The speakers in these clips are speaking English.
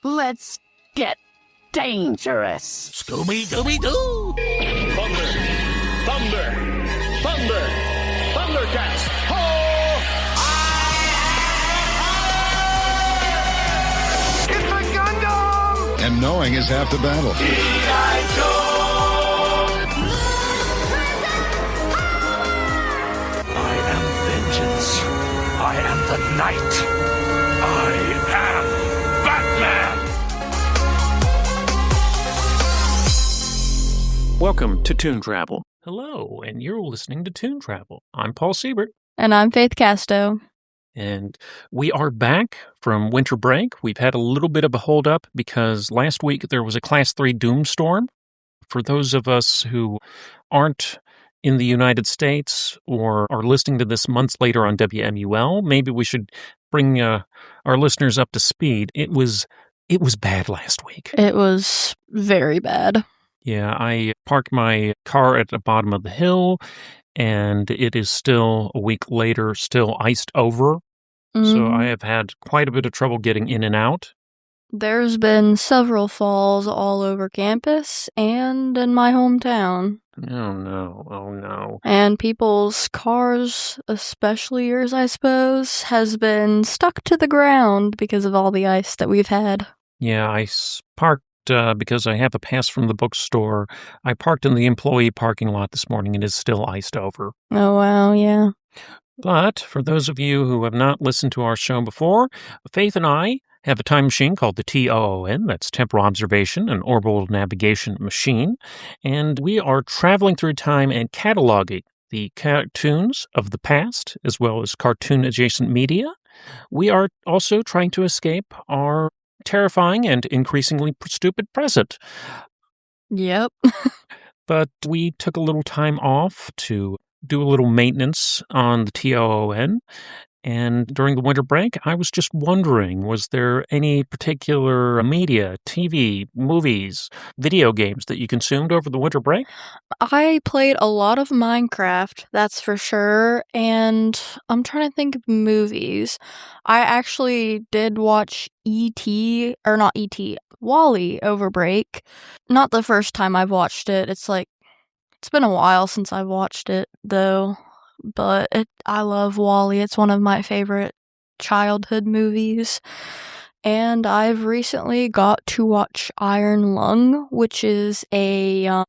Let's get dangerous. Scooby-Dooby-Doo! Thunder! Thunder! Thunder! Thundercats! Ho! It's a Gundam! And knowing is half the battle. G.I. Joe! I am vengeance. I am the night. I am Batman! Welcome to Toon Travel. Hello, and you're listening to Toon Travel. I'm Paul Siebert. And I'm Faith Casto. And we are back from winter break. We've had a little bit of a hold-up because last week there was a Class 3 doomstorm. For those of us who aren't in the United States or are listening to this months later on WMUL, maybe we should bring our listeners up to speed. It was bad last week. It was very bad. Yeah, I parked my car at the bottom of the hill, and it is still, a week later, still iced over. So I have had quite a bit of trouble getting in and out. There's been several falls all over campus and in my hometown. Oh no. And people's cars, especially yours, I suppose, has been stuck to the ground because of all the ice that we've had. Yeah, I parked because I have a pass from the bookstore. I parked in the employee parking lot this morning and it is still iced over. Oh, wow, yeah. But for those of you who have not listened to our show before, Faith and I have a time machine called the TOON, that's Temporal Observation, an orbital navigation machine, and we are traveling through time and cataloging the cartoons of the past, as well as cartoon-adjacent media. We are also trying to escape our terrifying and increasingly stupid present. Yep. But we took a little time off to do a little maintenance on the TOON, and during the winter break, I was just wondering, was there any particular media, TV, movies, video games that you consumed over the winter break? I played a lot of Minecraft, that's for sure, and I'm trying to think of movies. I actually did watch WALL-E over break. Not the first time I've watched it. It's been a while since I've watched it, though. But I love WALL-E. It's one of my favorite childhood movies. And I've recently got to watch Iron Lung, which is a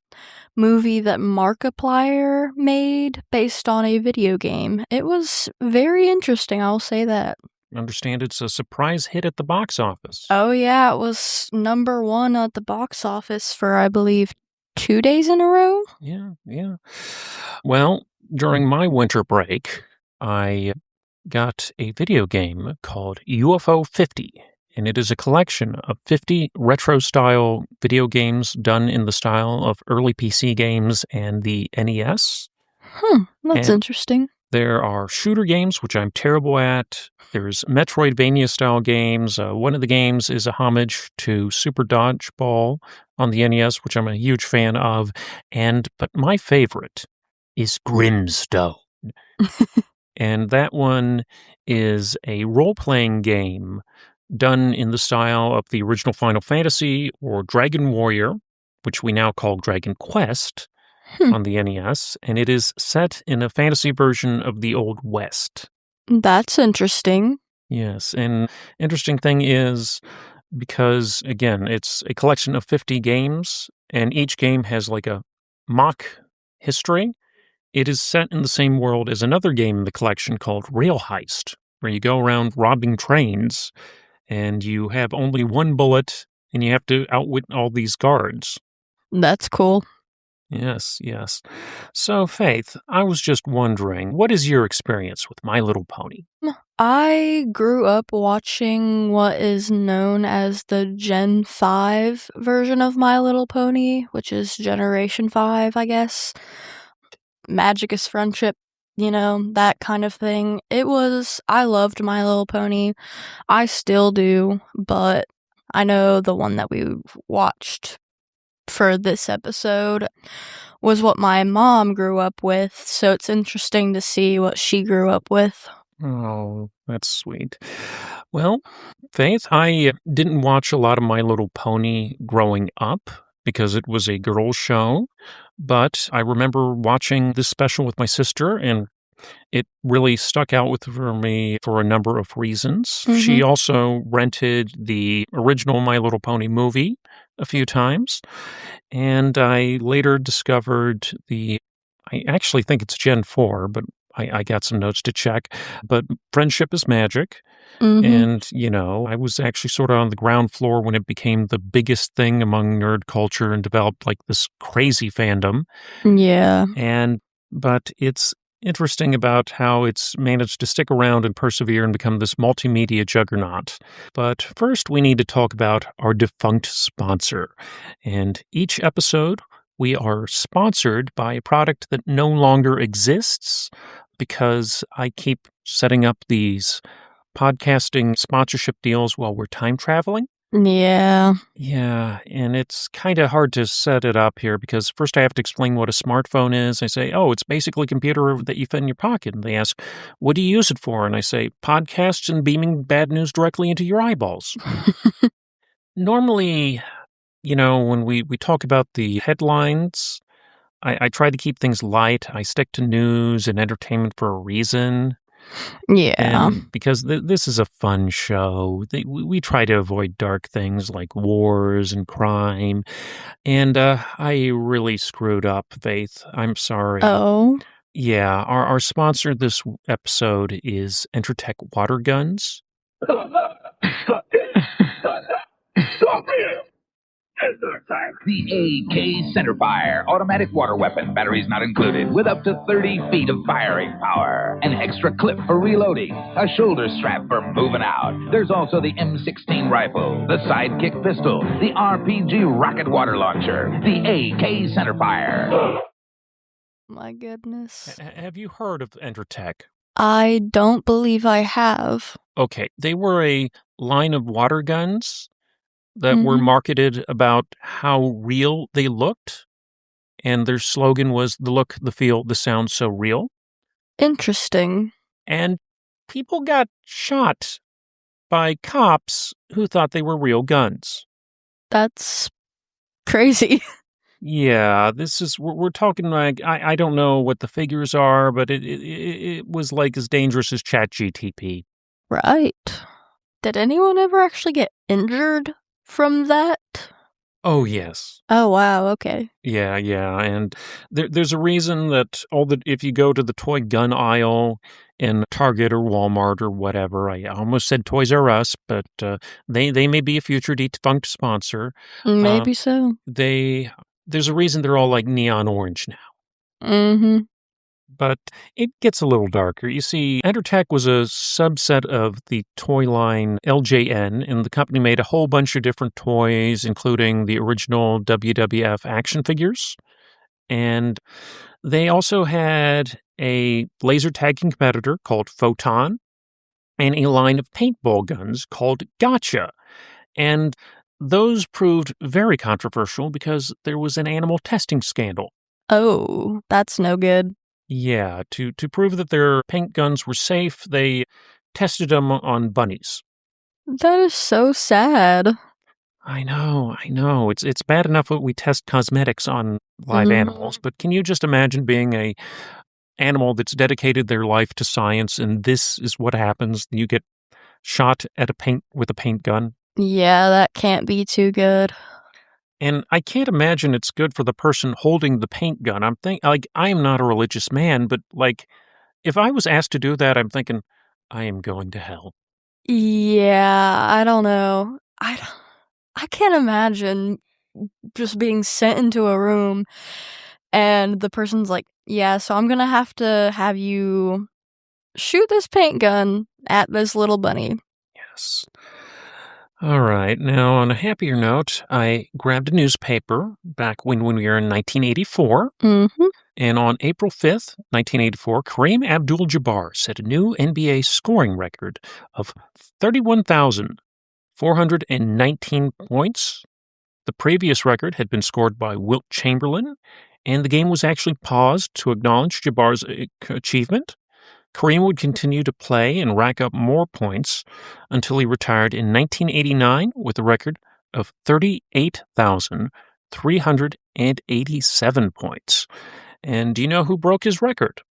movie that Markiplier made based on a video game. It was very interesting, I'll say that. I understand it's a surprise hit at the box office. Oh yeah, it was #1 at the box office for, I believe, 2 days in a row? Yeah. Well, during my winter break, I got a video game called UFO 50, and it is a collection of 50 retro-style video games done in the style of early PC games and the NES. That's interesting. There are shooter games, which I'm terrible at. There's Metroidvania-style games. One of the games is a homage to Super Dodgeball on the NES, which I'm a huge fan of. But my favorite is Grimstone. And that one is a role-playing game done in the style of the original Final Fantasy or Dragon Warrior, which we now call Dragon Quest, on the NES, and it is set in a fantasy version of the Old West. That's interesting. Yes, and interesting thing is, because, again, it's a collection of 50 games, and each game has like a mock history. It is set in the same world as another game in the collection called Rail Heist, where you go around robbing trains, and you have only one bullet, and you have to outwit all these guards. That's cool. Yes. So, Faith, I was just wondering, what is your experience with My Little Pony? I grew up watching what is known as the Gen 5 version of My Little Pony, which is Generation 5, I guess. Magic is Friendship, that kind of thing. I loved My Little Pony. I still do, but I know the one that we watched for this episode was what my mom grew up with, so it's interesting to see what she grew up with. Oh, that's sweet. Well, Faith, I didn't watch a lot of My Little Pony growing up because it was a girls' show, but I remember watching this special with my sister, and it really stuck out for me for a number of reasons. Mhm. She also rented the original My Little Pony movie a few times, and I later discovered I actually think it's Gen 4, but I got some notes to check, but Friendship is Magic. Mhm. And, I was actually sort of on the ground floor when it became the biggest thing among nerd culture and developed like this crazy fandom. Yeah. And, but it's interesting about how it's managed to stick around and persevere and become this multimedia juggernaut. But first, we need to talk about our defunct sponsor. And each episode, we are sponsored by a product that no longer exists because I keep setting up these podcasting sponsorship deals while we're time traveling. Yeah. Yeah, and it's kind of hard to set it up here because first I have to explain what a smartphone is. I say, oh, it's basically a computer that you fit in your pocket. And they ask, what do you use it for? And I say, podcasts and beaming bad news directly into your eyeballs. Normally, when we talk about the headlines, I try to keep things light. I stick to news and entertainment for a reason. Yeah. And because this is a fun show, we try to avoid dark things like wars and crime. And I really screwed up, Faith. I'm sorry. Oh. Yeah, our sponsor this episode is Entertech Water Guns. The AK Centerfire automatic water weapon, batteries not included, with up to 30 feet of firing power. An extra clip for reloading, a shoulder strap for moving out. There's also the M16 rifle, the sidekick pistol, the RPG rocket water launcher, the AK Centerfire. My goodness. Have you heard of Entertech? I don't believe I have. Okay, they were a line of water guns that were Mhm. marketed about how real they looked. And their slogan was the look, the feel, the sound so real. Interesting. And people got shot by cops who thought they were real guns. That's crazy. Yeah, we're talking like, I don't know what the figures are, but it was like as dangerous as ChatGTP. Right. Did anyone ever actually get injured from that? Oh, yes. Oh, wow. Okay. Yeah, and there's a reason that if you go to the toy gun aisle in Target or Walmart or whatever, I almost said Toys R Us, but they may be a future defunct sponsor. Maybe so. There's a reason they're all like neon orange now. Mm-hmm. But it gets a little darker. You see, Entertech was a subset of the toy line LJN, and the company made a whole bunch of different toys, including the original WWF action figures. And they also had a laser tagging competitor called Photon and a line of paintball guns called Gotcha. And those proved very controversial because there was an animal testing scandal. Oh, that's no good. Yeah, to prove that their paint guns were safe, they tested them on bunnies. That is so sad. I know. It's bad enough that we test cosmetics on live animals, but can you just imagine being a animal that's dedicated their life to science and this is what happens? You get shot with a paint gun? Yeah, that can't be too good. And I can't imagine it's good for the person holding the paint gun. I am not a religious man, but like, if I was asked to do that, I'm thinking, I am going to hell. Yeah, I don't know. I can't imagine just being sent into a room and the person's like, yeah, so I'm gonna have to have you shoot this paint gun at this little bunny. Yes. All right. Now, on a happier note, I grabbed a newspaper back when we were in 1984. Mm-hmm. And on April 5th, 1984, Kareem Abdul-Jabbar set a new NBA scoring record of 31,419 points. The previous record had been scored by Wilt Chamberlain, and the game was actually paused to acknowledge Jabbar's achievement. Kareem would continue to play and rack up more points until he retired in 1989 with a record of 38,387 points. And do you know who broke his record?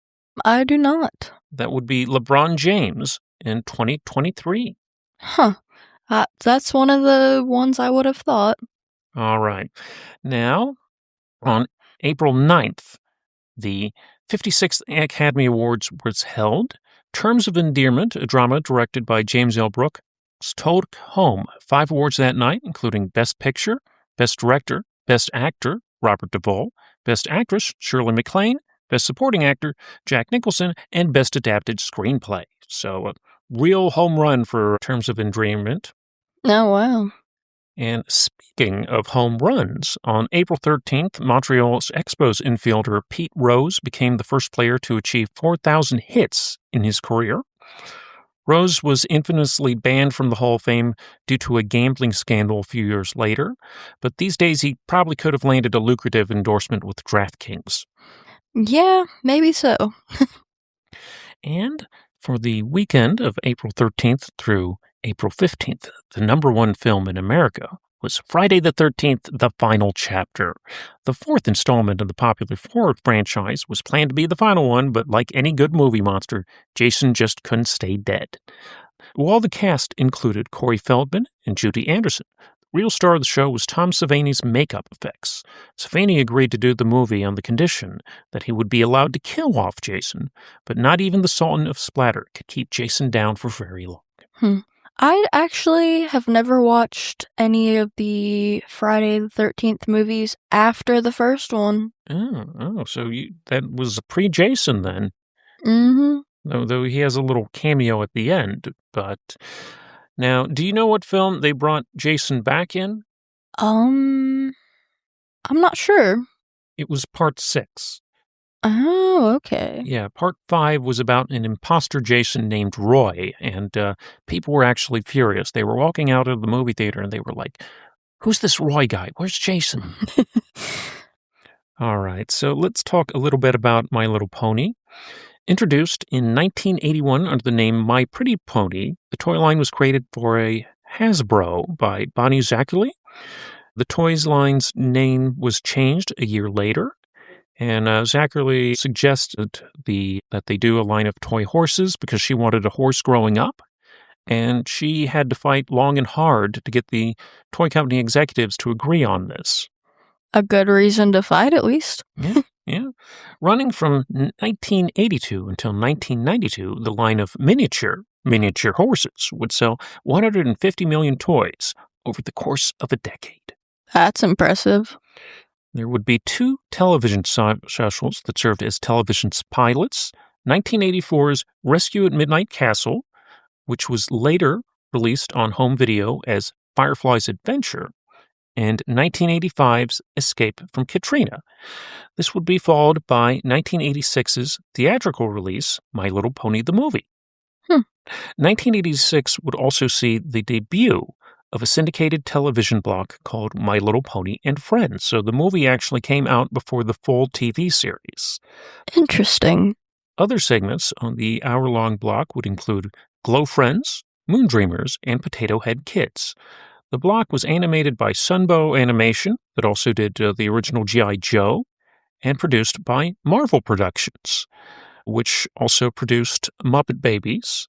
I do not. That would be LeBron James in 2023. Huh. That's one of the ones I would have thought. All right. Now, on April 9th, the 56th Academy Awards was held. Terms of Endearment, a drama directed by James L. Brooke, took home 5 awards that night, including Best Picture, Best Director, Best Actor, Robert Duvall, Best Actress, Shirley MacLaine, Best Supporting Actor, Jack Nicholson, and Best Adapted Screenplay. So a real home run for Terms of Endearment. Oh, wow. And speaking of home runs, on April 13th, Montreal Expos infielder Pete Rose became the first player to achieve 4,000 hits in his career. Rose was infamously banned from the Hall of Fame due to a gambling scandal a few years later, but these days he probably could have landed a lucrative endorsement with DraftKings. Yeah, maybe so. And for the weekend of April 13th through April 15th, the #1 film in America was Friday the 13th, The Final Chapter. The 4th installment of the popular horror franchise was planned to be the final one, but like any good movie monster, Jason just couldn't stay dead. While the cast included Corey Feldman and Judy Anderson, the real star of the show was Tom Savini's makeup effects. Savini agreed to do the movie on the condition that he would be allowed to kill off Jason, but not even the Sultan of Splatter could keep Jason down for very long. I actually have never watched any of the Friday the 13th movies after the first one. Oh, so that was pre-Jason then. Mm-hmm. Though he has a little cameo at the end. But now, do you know what film they brought Jason back in? I'm not sure. It was part 6. Oh, okay. Yeah, part 5 was about an imposter Jason named Roy, and people were actually furious. They were walking out of the movie theater and they were like, "Who's this Roy guy? Where's Jason?" All right, so let's talk a little bit about My Little Pony. Introduced in 1981 under the name My Pretty Pony, the toy line was created for a Hasbro by Bonnie Zachary. The toys line's name was changed a year later. And Zachary suggested that they do a line of toy horses because she wanted a horse growing up. And she had to fight long and hard to get the toy company executives to agree on this. A good reason to fight, at least. Yeah. Running from 1982 until 1992, the line of miniature horses would sell 150 million toys over the course of a decade. That's impressive. There would be 2 television specials that served as television pilots. 1984's Rescue at Midnight Castle, which was later released on home video as Firefly's Adventure, and 1985's Escape from Katrina. This would be followed by 1986's theatrical release, My Little Pony the Movie. 1986 would also see the debut of a syndicated television block called My Little Pony and Friends. So the movie actually came out before the full TV series. Interesting. Other segments on the hour-long block would include Glow Friends, Moon Dreamers, and Potato Head Kids. The block was animated by Sunbow Animation, that also did the original G.I. Joe, and produced by Marvel Productions, which also produced Muppet Babies,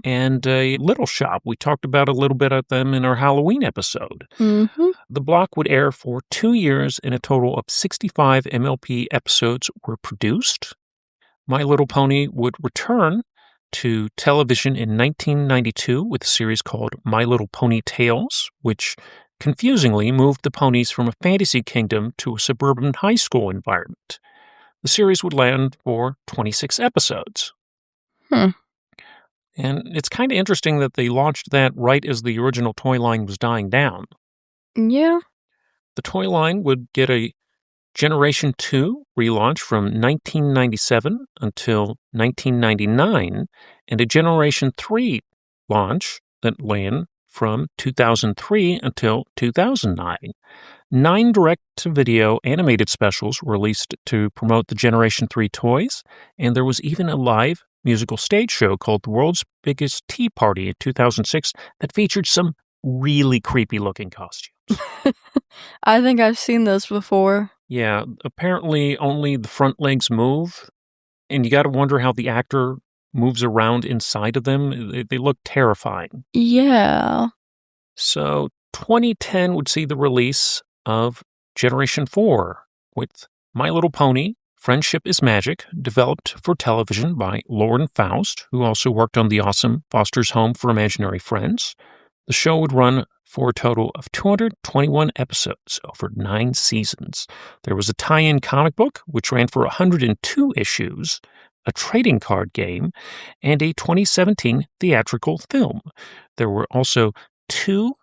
and Little Shop. We talked about a little bit of them in our Halloween episode. Mm-hmm. The block would air for 2 years, and a total of 65 MLP episodes were produced. My Little Pony would return to television in 1992 with a series called My Little Pony Tales, which confusingly moved the ponies from a fantasy kingdom to a suburban high school environment. The series would land for 26 episodes. And it's kind of interesting that they launched that right as the original toy line was dying down. Yeah. The toy line would get a Generation 2 relaunch from 1997 until 1999, and a Generation 3 launch that ran from 2003 until 2009. 9 direct-to-video animated specials were released to promote the Generation 3 toys, and there was even a live musical stage show called The World's Biggest Tea Party in 2006 that featured some really creepy-looking costumes. I think I've seen those before. Yeah, apparently only the front legs move, and you got to wonder how the actor moves around inside of them. They look terrifying. Yeah. So 2010 would see the release of Generation 4 with My Little Pony, Friendship is Magic, developed for television by Lauren Faust, who also worked on the awesome Foster's Home for Imaginary Friends. The show would run for a total of 221 episodes over 9 seasons. There was a tie-in comic book, which ran for 102 issues, a trading card game, and a 2017 theatrical film. There were also 2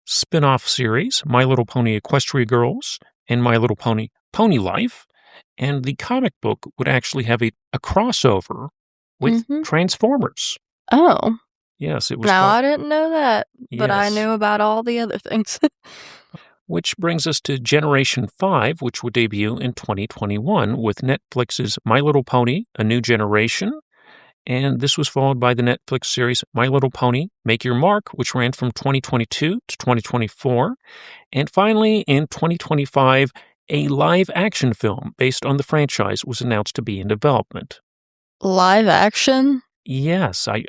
spin-off series, My Little Pony Equestria Girls and My Little Pony Pony Life, and the comic book would actually have a crossover with Transformers. Oh. Yes, it was. Now, I didn't know that, but I Yes. knew about all the other things. Which brings us to Generation 5, which would debut in 2021 with Netflix's My Little Pony, A New Generation. And this was followed by the Netflix series My Little Pony, Make Your Mark, which ran from 2022 to 2024. And finally, in 2025, a live-action film based on the franchise was announced to be in development. Live action? Yes, I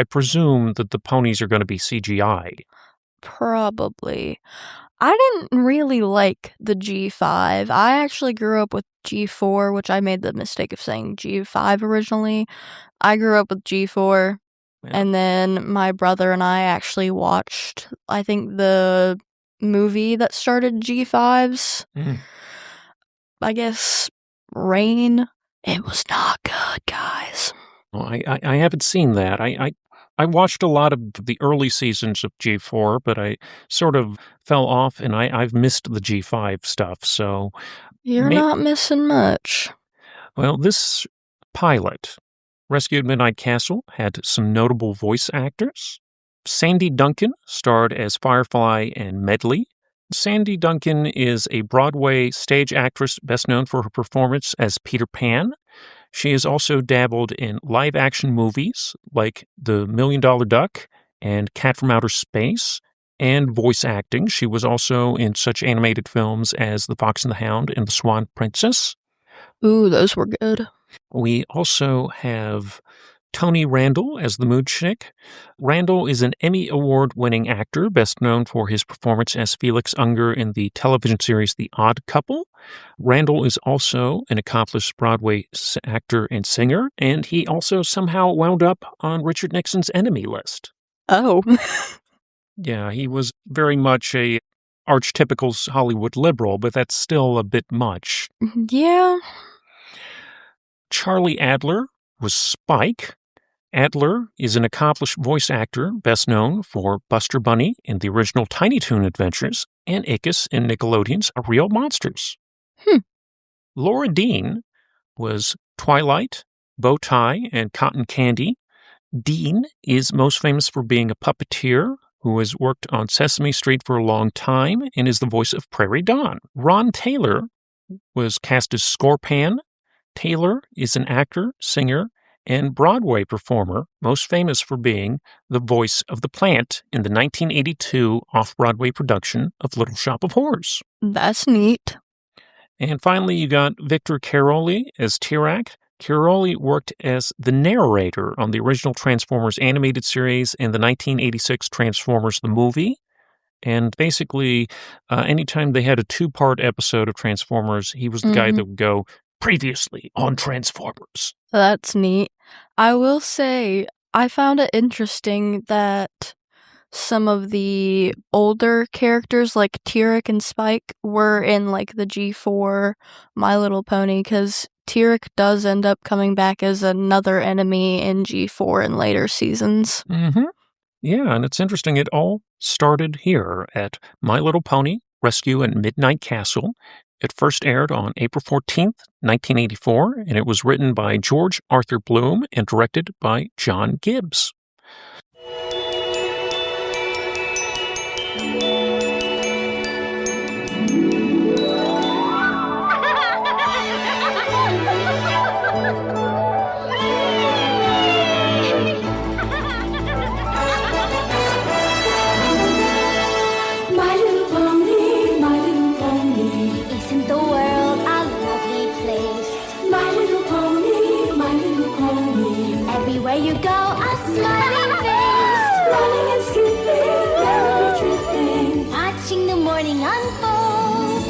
presume that the ponies are going to be CGI. Probably. I didn't really like the G5. I actually grew up with G4, which I made the mistake of saying G5 originally. I grew up with G4, and then my brother and I actually watched, I think, the movie that started G5's. I guess, Rain. It was not good, guys. Well, I haven't seen that. I watched a lot of the early seasons of G4, but I sort of fell off, and I've missed the G5 stuff, so... You're not missing much. Well, this pilot, Rescue at Midnight Castle, had some notable voice actors. Sandy Duncan starred as Firefly and Medley. Sandy Duncan is a Broadway stage actress best known for her performance as Peter Pan. She has also dabbled in live-action movies like The $1 Million Duck and Cat from Outer Space, and voice acting. She was also in such animated films as The Fox and the Hound and The Swan Princess. Ooh, those were good. We also have Tony Randall as the Mood Chick. Randall is an Emmy Award-winning actor, best known for his performance as Felix Unger in the television series The Odd Couple. Randall is also an accomplished Broadway actor and singer, and he also somehow wound up on Richard Nixon's enemy list. Oh. Yeah, he was very much a archetypical Hollywood liberal, but that's still a bit much. Yeah. Charlie Adler was Spike. Adler is an accomplished voice actor, best known for Buster Bunny in the original Tiny Toon Adventures and Ickis in Nickelodeon's Real Monsters. Laura Dean was Twilight, Bow Tie, and Cotton Candy. Dean is most famous for being a puppeteer who has worked on Sesame Street for a long time and is the voice of Prairie Dawn. Ron Taylor was cast as Scorpan. Taylor is an actor, singer, and Broadway performer, most famous for being the voice of the plant in the 1982 off-Broadway production of Little Shop of Horrors. That's neat. And finally, you got Victor Caroli as Tirak. Caroli worked as the narrator on the original Transformers animated series and the 1986 Transformers the movie. And basically, anytime they had a 2-part episode of Transformers, he was the guy that would go, previously on Transformers. That's neat. I will say, I found it interesting that some of the older characters like Tirak and Spike were in like the G4 My Little Pony, because Tirak does end up coming back as another enemy in G4 in later seasons. Yeah, and it's interesting. It all started here at My Little Pony, Rescue at Midnight Castle. It first aired on April 14th, 1984, and it was written by George Arthur Bloom and directed by John Gibbs. morning unfold.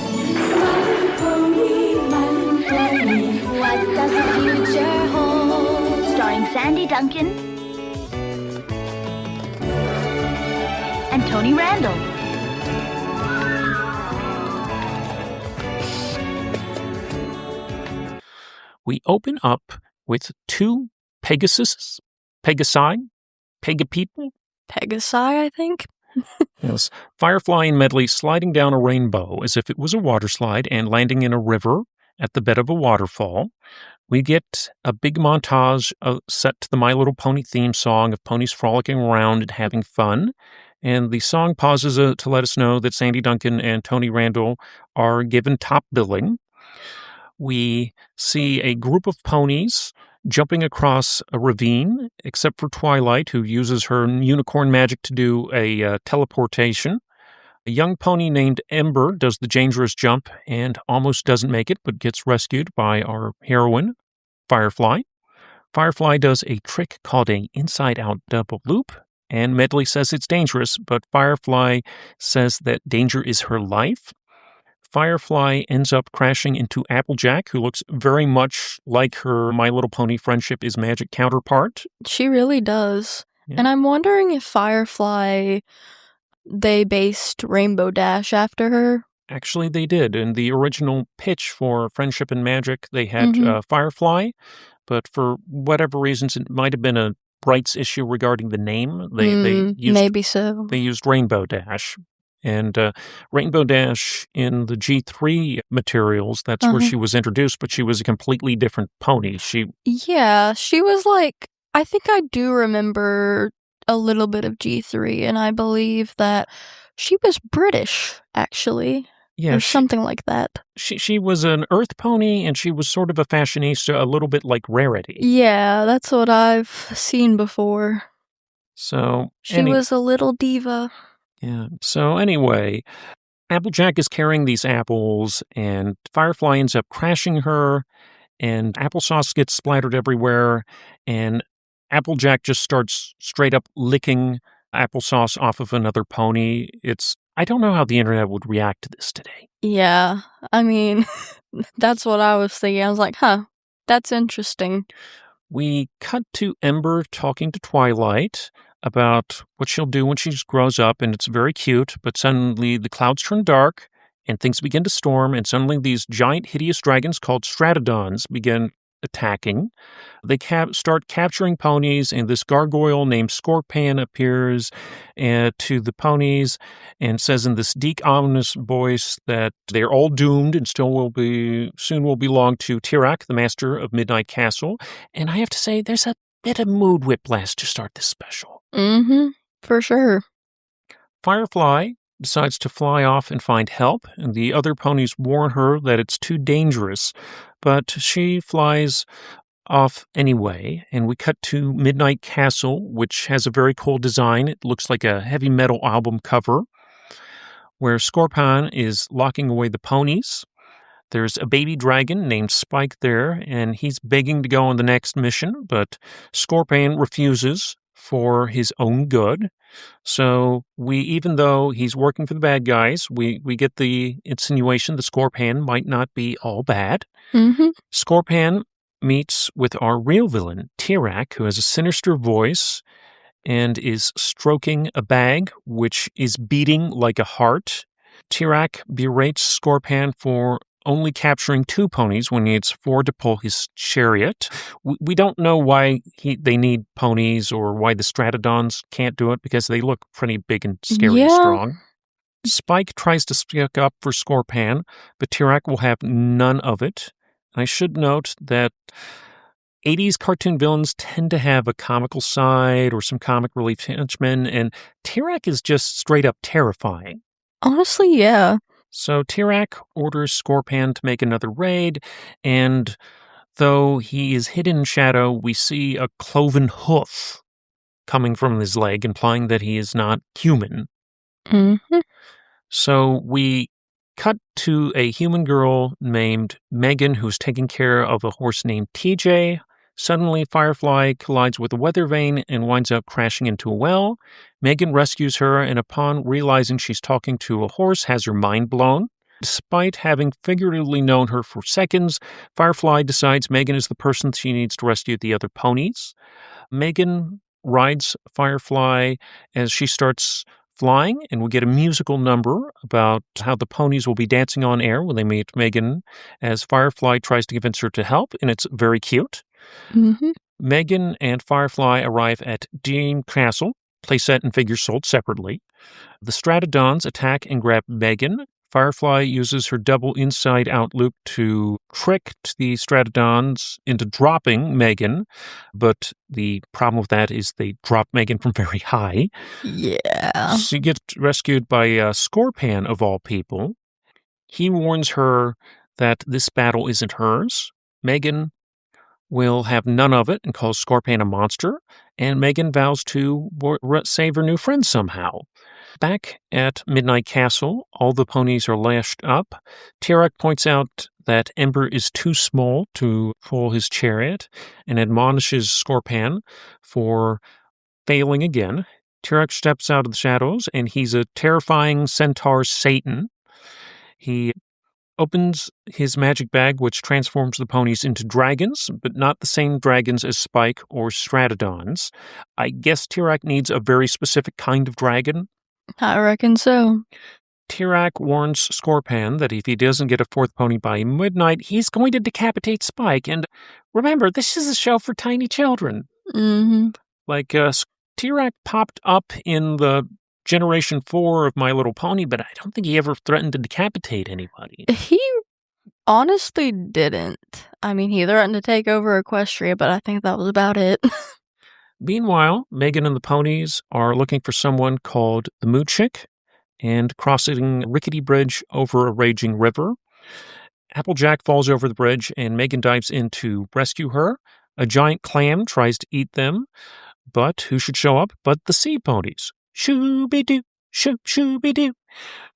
My little pony, my little pony. What does the future hold? Starring Sandy Duncan and Tony Randall. We open up with two Pegasi, Pegapeople? Pegasi, I think. Yes. Firefly and Medley sliding down a rainbow as if it was a water slide and landing in a river at the bed of a waterfall. We get a big montage set to the My Little Pony theme song of ponies frolicking around and having fun. And the song pauses to let us know that Sandy Duncan and Tony Randall are given top billing. We see a group of ponies jumping across a ravine, except for Twilight, who uses her unicorn magic to do a teleportation. A young pony named Ember does the dangerous jump and almost doesn't make it, but gets rescued by our heroine, Firefly. Firefly does a trick called a inside-out double loop, and Medley says it's dangerous, but Firefly says that danger is her life. Firefly ends up crashing into Applejack, who looks very much like her My Little Pony Friendship is Magic counterpart. She really does. Yeah. And I'm wondering if Firefly, they based Rainbow Dash after her. Actually, they did. In the original pitch for Friendship and Magic, they had Firefly, but for whatever reasons, it might have been a rights issue regarding the name. They used, maybe so. They used Rainbow Dash. And Rainbow Dash in the G3 materials, that's where she was introduced, but she was a completely different pony. Yeah, she was like, I think I do remember a little bit of G3, and I believe that she was British, actually. Yeah, or something like that. She was an Earth pony, and she was sort of a fashionista, a little bit like Rarity. Yeah, that's what I've seen before. So she was a little diva. Yeah. So anyway, Applejack is carrying these apples, and Firefly ends up crashing her, and applesauce gets splattered everywhere, and Applejack just starts straight up licking applesauce off of another pony. I don't know how the internet would react to this today. Yeah, I mean, that's what I was thinking. I was like, that's interesting. We cut to Ember talking to Twilight about what she'll do when she grows up, and it's very cute, but suddenly the clouds turn dark, and things begin to storm, and suddenly these giant, hideous dragons called Stratodons begin attacking. They start capturing ponies, and this gargoyle named Scorpion appears to the ponies and says in this deep, ominous voice that they're all doomed and soon will belong to Tirak, the master of Midnight Castle. And I have to say, there's a bit of mood whiplash to start this special. For sure. Firefly decides to fly off and find help, and the other ponies warn her that it's too dangerous, but she flies off anyway, and we cut to Midnight Castle, which has a very cool design. It looks like a heavy metal album cover, where Scorpion is locking away the ponies. There's a baby dragon named Spike there, and he's begging to go on the next mission, but Scorpion refuses for his own good. So even though he's working for the bad guys, we get the insinuation that Scorpion might not be all bad. Scorpion meets with our real villain, Tirak, who has a sinister voice and is stroking a bag, which is beating like a heart. Tirak berates Scorpion for only capturing 2 ponies when he needs 4 to pull his chariot. We don't know why they need ponies or why the Stratodons can't do it, because they look pretty big and scary and strong. Spike tries to speak up for Scorpion, but Tirak will have none of it. I should note that 80s cartoon villains tend to have a comical side or some comic relief henchmen, and Tirak is just straight up terrifying. Honestly, yeah. So Tirak orders Scorpion to make another raid, and though he is hidden in shadow, we see a cloven hoof coming from his leg, implying that he is not human. So we cut to a human girl named Megan who's taking care of a horse named TJ. Suddenly, Firefly collides with a weather vane and winds up crashing into a well. Megan rescues her, and upon realizing she's talking to a horse, has her mind blown. Despite having figuratively known her for seconds, Firefly decides Megan is the person she needs to rescue the other ponies. Megan rides Firefly as she starts flying, and we get a musical number about how the ponies will be dancing on air when they meet Megan as Firefly tries to convince her to help, and it's very cute. Mm-hmm. Megan and Firefly arrive at Dream Castle, playset and figures sold separately. The Stratodons attack and grab Megan. Firefly uses her double inside-out loop to trick the Stratodons into dropping Megan, but the problem with that is they drop Megan from very high. Yeah. She gets rescued by Scorpan, of all people. He warns her that this battle isn't hers. Megan will have none of it and calls Scorpan a monster, and Megan vows to save her new friend somehow. Back at Midnight Castle, all the ponies are lashed up. Tirak points out that Ember is too small to pull his chariot and admonishes Scorpan for failing again. Tirak steps out of the shadows, and he's a terrifying centaur Satan. He opens his magic bag, which transforms the ponies into dragons, but not the same dragons as Spike or Stratodons. I guess Tirak needs a very specific kind of dragon. I reckon so. Tirak warns Scorpan that if he doesn't get a fourth pony by midnight, he's going to decapitate Spike. And remember, this is a show for tiny children. Mm-hmm. Like, Tirak popped up in the Generation 4 of My Little Pony, but I don't think he ever threatened to decapitate anybody. He honestly didn't. I mean, he threatened to take over Equestria, but I think that was about it. Meanwhile, Megan and the ponies are looking for someone called the Mood Chick and crossing a rickety bridge over a raging river. Applejack falls over the bridge, and Megan dives in to rescue her. A giant clam tries to eat them, but who should show up but the sea ponies? Shooby-doo, shooby-doo,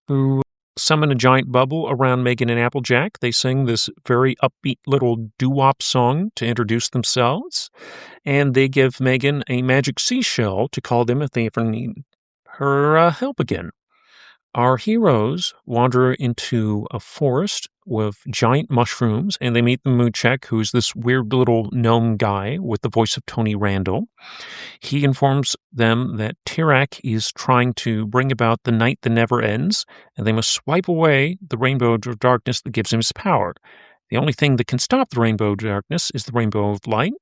who summon a giant bubble around Megan and Applejack. They sing this very upbeat little doo-wop song to introduce themselves, and they give Megan a magic seashell to call them if they ever need her help again. Our heroes wander into a forest with giant mushrooms, and they meet the Moochek, who's this weird little gnome guy with the voice of Tony Randall. He informs them that Tirak is trying to bring about the night that never ends, and they must swipe away the rainbow of darkness that gives him his power. The only thing that can stop the rainbow of darkness is the rainbow of light,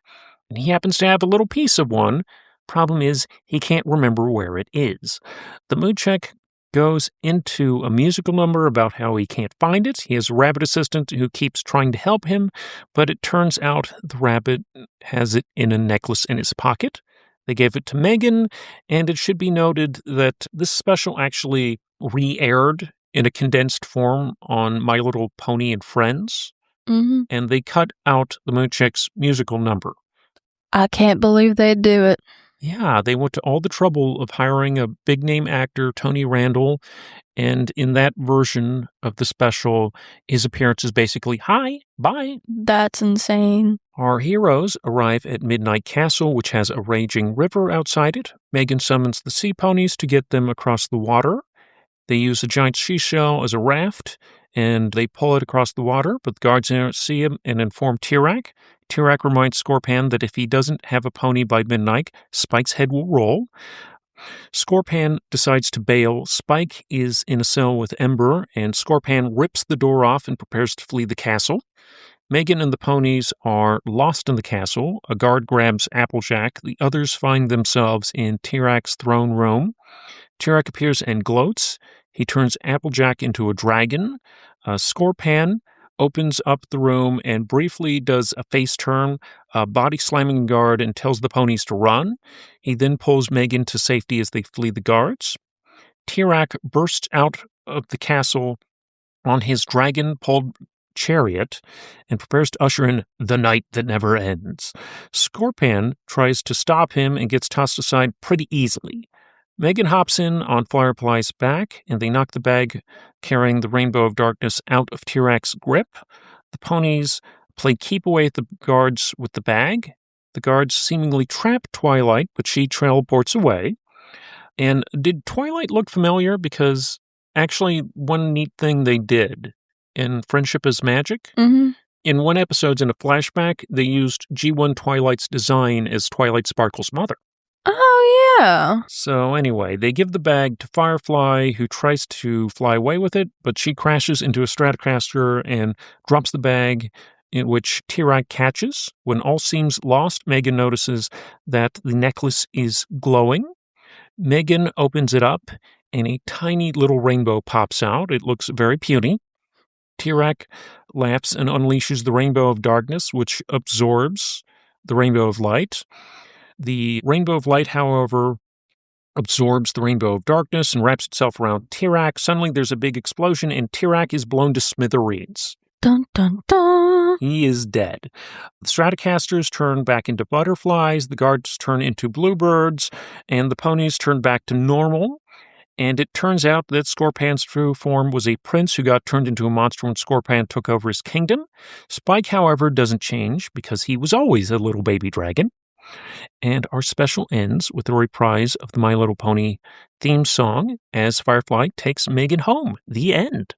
and he happens to have a little piece of one. Problem is, he can't remember where it is. The Moochek goes into a musical number about how he can't find it. He has a rabbit assistant who keeps trying to help him, but it turns out the rabbit has it in a necklace in his pocket. They gave it to Megan, and it should be noted that this special actually re-aired in a condensed form on My Little Pony and Friends, and they cut out the Moochek's musical number. I can't believe they'd do it. Yeah, they went to all the trouble of hiring a big-name actor, Tony Randall, and in that version of the special, his appearance is basically, hi, bye. That's insane. Our heroes arrive at Midnight Castle, which has a raging river outside it. Megan summons the sea ponies to get them across the water. They use a giant seashell as a raft, and they pull it across the water, but the guards don't see him and inform Tirak. Tirak reminds Scorpan that if he doesn't have a pony by midnight, Spike's head will roll. Scorpan decides to bail. Spike is in a cell with Ember, and Scorpan rips the door off and prepares to flee the castle. Megan and the ponies are lost in the castle. A guard grabs Applejack. The others find themselves in Tirak's throne room. Tirak appears and gloats. He turns Applejack into a dragon. Scorpan opens up the room and briefly does a face turn, body slamming the guard, and tells the ponies to run. He then pulls Megan to safety as they flee the guards. Tirak bursts out of the castle on his dragon-pulled chariot and prepares to usher in the night that never ends. Scorpan tries to stop him and gets tossed aside pretty easily. Megan hops in on Firefly's back, and they knock the bag carrying the Rainbow of Darkness out of Tirak's grip. The ponies play keep away at the guards with the bag, The guards seemingly trap Twilight, but she teleports away. And did Twilight look familiar? Because actually, one neat thing they did in Friendship is Magic, in one episode in a flashback, they used G1 Twilight's design as Twilight Sparkle's mother. Oh, yeah. So anyway, they give the bag to Firefly, who tries to fly away with it, but she crashes into a Stratocaster and drops the bag, in which Tirak catches. When all seems lost, Megan notices that the necklace is glowing. Megan opens it up, and a tiny little rainbow pops out. It looks very puny. Tirak laughs and unleashes the rainbow of darkness, which absorbs the rainbow of light. The rainbow of light, however, absorbs the rainbow of darkness and wraps itself around Tirak. Suddenly there's a big explosion, and Tirak is blown to smithereens. Dun, dun, dun. He is dead. The Stratocasters turn back into butterflies, the guards turn into bluebirds, and the ponies turn back to normal. And it turns out that Scorpan's true form was a prince who got turned into a monster when Scorpan took over his kingdom. Spike, however, doesn't change because he was always a little baby dragon. And our special ends with a reprise of the My Little Pony theme song as Firefly takes Megan home. The end.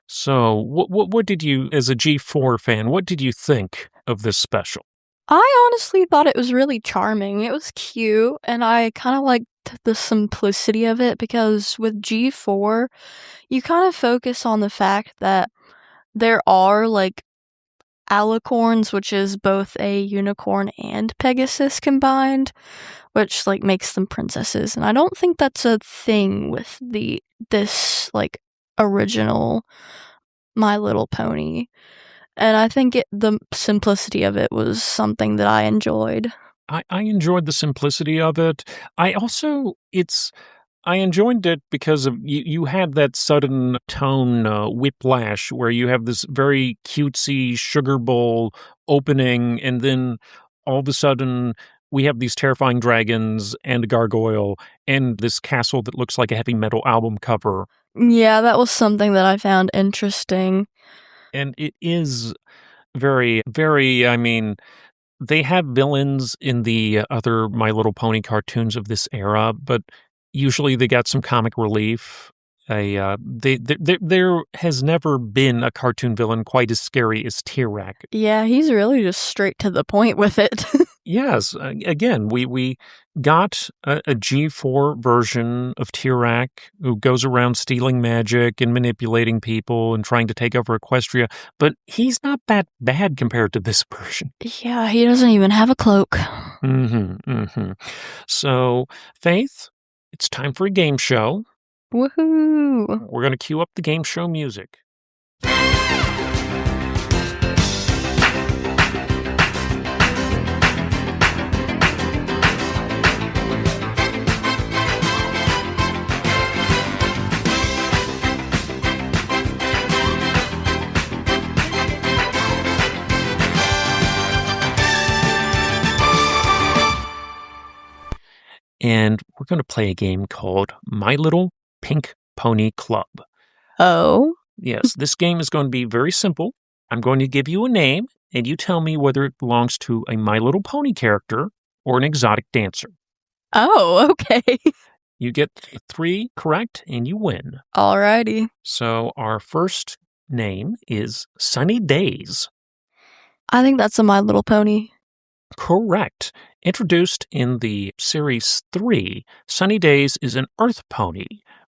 So, what did you, as a G4 fan, what did you think of this special? I honestly thought it was really charming. It was cute, and I kind of liked the simplicity of it because with G4, you kind of focus on the fact that there are, like, alicorns, which is both a unicorn and Pegasus combined, which, like, makes them princesses. And I don't think that's a thing with this, like, original My Little Pony. And I think the simplicity of it was something that I enjoyed. I enjoyed the simplicity of it. I enjoyed it because of you had that sudden tone whiplash where you have this very cutesy sugar bowl opening, and then all of a sudden we have these terrifying dragons and a gargoyle and this castle that looks like a heavy metal album cover. Yeah, that was something that I found interesting. And it is very, very, I mean, they have villains in the other My Little Pony cartoons of this era, but usually they got some comic relief. There has never been a cartoon villain quite as scary as Tirak. Yeah, he's really just straight to the point with it. Yes, again, we got a G4 version of Tirak who goes around stealing magic and manipulating people and trying to take over Equestria, but he's not that bad compared to this version. Yeah, he doesn't even have a cloak. So, Faith, it's time for a game show. Woohoo! We're going to cue up the game show music. And we're going to play a game called My Little Pink Pony Club. Oh? Yes, this game is going to be very simple. I'm going to give you a name, and you tell me whether it belongs to a My Little Pony character or an exotic dancer. Oh, okay. You get 3 correct, and you win. Alrighty. So our first name is Sunny Days. I think that's a My Little Pony. Correct. Introduced in the Series 3, Sunny Days is an earth pony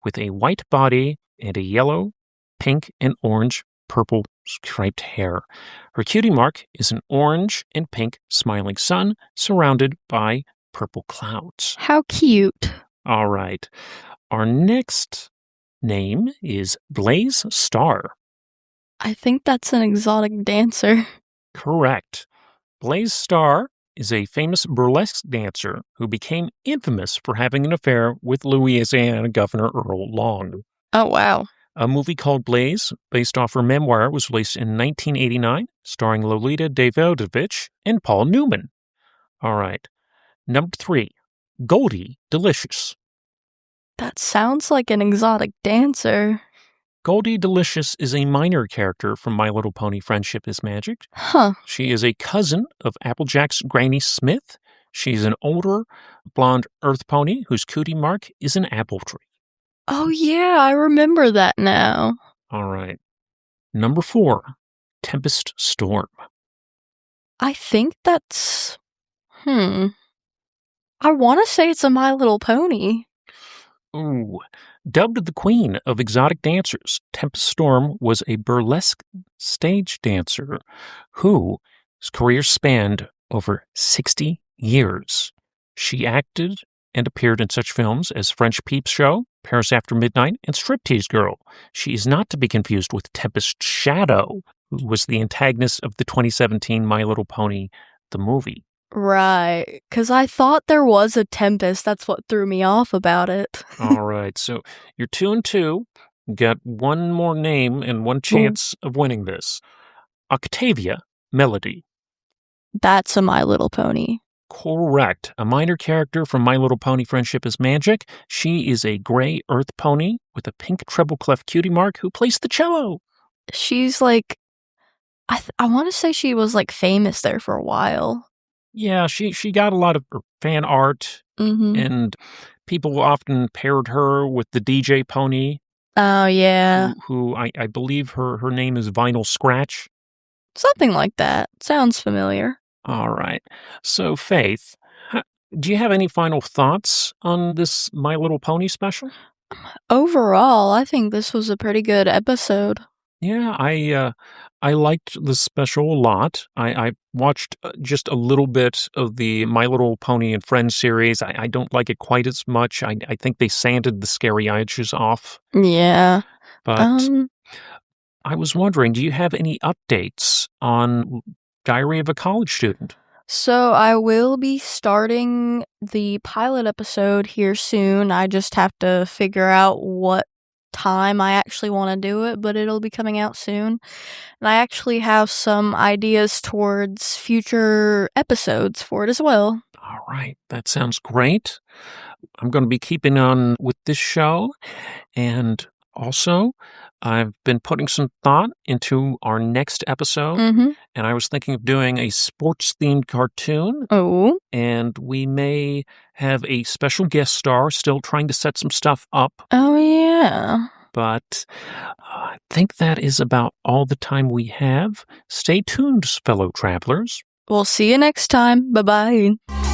with a white body and a yellow, pink, and orange purple striped hair. Her cutie mark is an orange and pink smiling sun surrounded by purple clouds. How cute. All right. Our next name is Blaze Star. I think that's an exotic dancer. Correct. Blaze Star is a famous burlesque dancer who became infamous for having an affair with Louisiana Governor Earl Long. Oh, wow. A movie called Blaze, based off her memoir, was released in 1989, starring Lolita Davidovich and Paul Newman. All right. Number 3, Goldie Delicious. That sounds like an exotic dancer. Goldie Delicious is a minor character from My Little Pony Friendship is Magic. Huh. She is a cousin of Applejack's Granny Smith. She's an older, blonde earth pony whose cootie mark is an apple tree. Oh, yeah, I remember that now. All right. Number 4, Tempest Storm. I think that's... I want to say it's a My Little Pony. Ooh. Dubbed the queen of exotic dancers, Tempest Storm was a burlesque stage dancer whose career spanned over 60 years. She acted and appeared in such films as French Peep Show, Paris After Midnight, and Striptease Girl. She is not to be confused with Tempest Shadow, who was the antagonist of the 2017 My Little Pony, the movie. Right, because I thought there was a Tempest. That's what threw me off about it. All right, so you're 2-2. Got one more name and one chance of winning this. Octavia Melody. That's a My Little Pony. Correct. A minor character from My Little Pony Friendship is Magic. She is a gray earth pony with a pink treble clef cutie mark who plays the cello. She's like... I want to say she was like famous there for a while. Yeah, she got a lot of fan art, and people often paired her with the DJ pony. Oh, yeah. Who I believe her name is Vinyl Scratch. Something like that. Sounds familiar. All right. So, Faith, do you have any final thoughts on this My Little Pony special? Overall, I think this was a pretty good episode. Yeah, I liked the special a lot. I watched just a little bit of the My Little Pony and Friends series. I don't like it quite as much. I think they sanded the scary edges off. Yeah. But I was wondering, do you have any updates on Diary of a College Student? So I will be starting the pilot episode here soon. I just have to figure out what time I actually want to do it, but it'll be coming out soon. And I actually have some ideas towards future episodes for it as well. All right, that sounds great. I'm going to be keeping on with this show, and also I've been putting some thought into our next episode, and I was thinking of doing a sports-themed cartoon. Oh. And we may have a special guest star, still trying to set some stuff up. Oh, yeah. But I think that is about all the time we have. Stay tuned, fellow travelers. We'll see you next time. Bye-bye.